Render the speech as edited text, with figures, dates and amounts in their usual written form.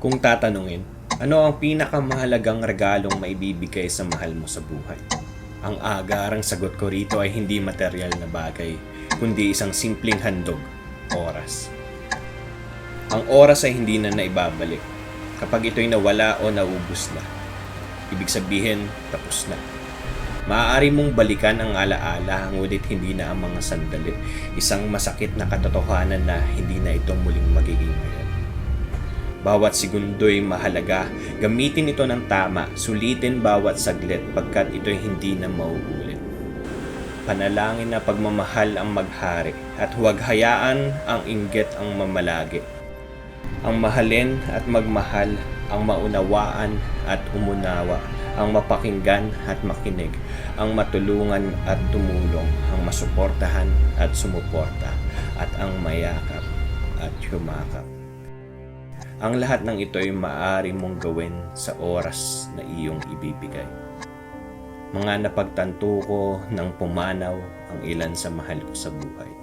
Kung tatanungin, ano ang pinakamahalagang regalong maibibigay sa mahal mo sa buhay? Ang agarang sagot ko rito ay hindi material na bagay, kundi isang simpleng handog, oras. Ang oras ay hindi na naibabalik. Kapag ito'y nawala o naubos na, ibig sabihin, tapos na. Maaari mong balikan ang alaala, ngunit hindi na ang mga sandali. Isang masakit na katotohanan na hindi na ito muling magiging ngayon. Bawat segundo'y mahalaga. Gamitin ito ng tama. Sulitin bawat saglit pagkat ito'y hindi na mauulit. Panalangin na pagmamahal ang maghari at huwag hayaan ang inggit ang mamalagi. Ang mahalin at magmahal, ang maunawaan at umunawa, ang mapakinggan at makinig, ang matulungan at tumulong, ang masuportahan at sumuporta, at ang mayakap at yumakap. Ang lahat ng ito ay maaari mong gawin sa oras na iyong ibibigay. Mga napagtanto ko nang pumanaw ang ilan sa mahal ko sa buhay.